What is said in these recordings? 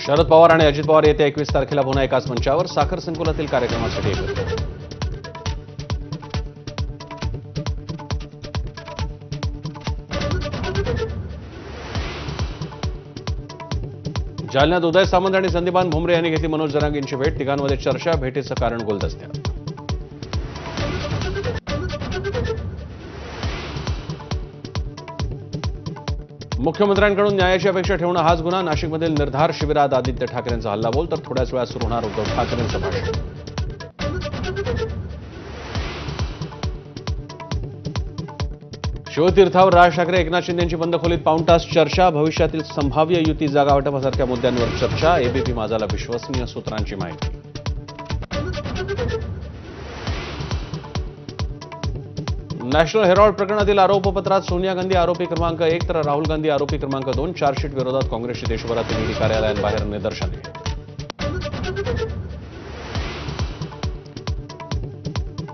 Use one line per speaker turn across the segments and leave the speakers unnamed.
शरद पवार आणि अजित पवार येत्या 21 तारखेला पुन्हा एकाच मंचावर साखर संकुलातील कार्यक्रमासाठी एकत्र. जालन्यात उदय सामंत आणि संदीपान भुमरे यांनी घेतली मनोज जरांगेंची भेट. तिघांमध्ये चर्चा, भेटीचं कारण गुलदस्त्यात. मुख्यमंत्र्यांकडून न्यायाची अपेक्षा ठेवणं हाच गुन्हा. नाशिकमधील निर्धार शिबिरात आदित्य ठाकरेंचा हल्लाबोल, तर थोड्याच वेळात सुरू होणार उद्धव ठाकरेंचं भाषण. शिवतीर्थावर राज ठाकरे एकनाथ शिंदेंची बंद खोलीत पाऊण तास चर्चा. भविष्यातील संभाव्य युती, जागा वाटपासारख्या मुद्द्यांवर चर्चा. एबीपी माझाला विश्वसनीय सूत्रांची माहिती. नॅशनल हेराल्ड प्रकरणातील आरोपपत्रात सोनिया गांधी आरोपी क्रमांक 1 तर राहुल गांधी आरोपी क्रमांक 2. चार्जशीट विरोधात काँग्रेसची देशभरातील ईडी कार्यालयांबाहेर निदर्शने.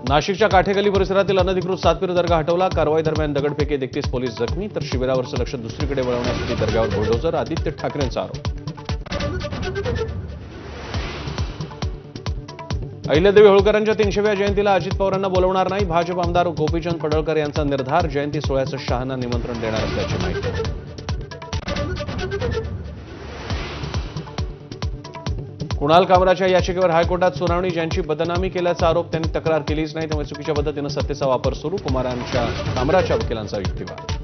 नाशिकच्या काठेगली परिसरातील अनधिकृत सातपीर दर्गा हटवला. कारवाई दरम्यान दगडफेकीत 31 पोलीस जखमी, तर शिबिरावरचं लक्ष दुसरीकडे वळवण्यासाठी दर्ग्यावर बुलडोझर. आदित्य ठाकरेंचा आरोप. अहिल्यादेवी होळकरांच्या 300व्या जयंतीला अजित पवारांना बोलवणार नाही. भाजप आमदार गोपीचंद पडळकर यांचा निर्धार. जयंती सोहळ्याचं शहांना निमंत्रण देणार असल्याची माहिती. कुणाल कामराच्या याचिकेवर हायकोर्टात सुनावणी. ज्यांची बदनामी केल्याचा आरोप त्यांनी तक्रार केलीच नाही, त्यामुळे चुकीच्या पद्धतीनं सत्तेचा वापर सुरू. कामराच्या वकिलांचा युक्तिवाद.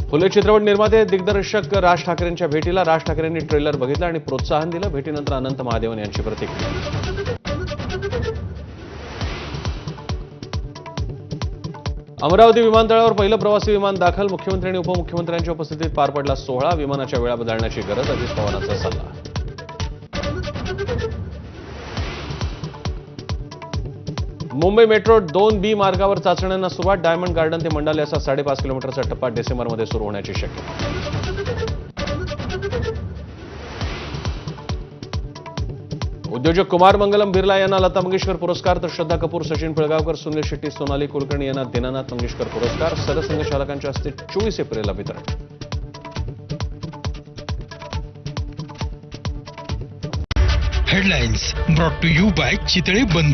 फुले चित्रपट निर्माते दिग्दर्शक राज ठाकरेंच्या भेटीला. राज ठाकरेंनी ट्रेलर बघितला आणि प्रोत्साहन दिलं. भेटीनंतर अनंत महादेवन यांची प्रतिक्रिया. अमरावती विमानतळावर पहिलं प्रवासी विमान दाखल. मुख्यमंत्री आणि उपमुख्यमंत्र्यांच्या उपस्थितीत पार पडला सोहळा. विमानाच्या वेळा बदलण्याची गरज, अजित पवारांचा सल्ला. मुंबई मेट्रो 2B मार्गावर चाचण्यांना सुरुवात. डायमंड गार्डन ते मंडाले असा 5.5 किलोमीटरचा टप्पा डिसेंबरमध्ये सुरू होण्याची शक्यता. उद्योजक कुमार मंगलम बिर्ला यांना लता मंगेशकर पुरस्कार, तर श्रद्धा कपूर, सचिन पिळगावकर, सुनील शेट्टी, सोनाली कुलकर्णी यांना दीनानाथ मंगेशकर पुरस्कार. सरसंघचालकांच्या हस्ते 24 एप्रिलला वितरण.
Headlines brought to you by Chitale बंद.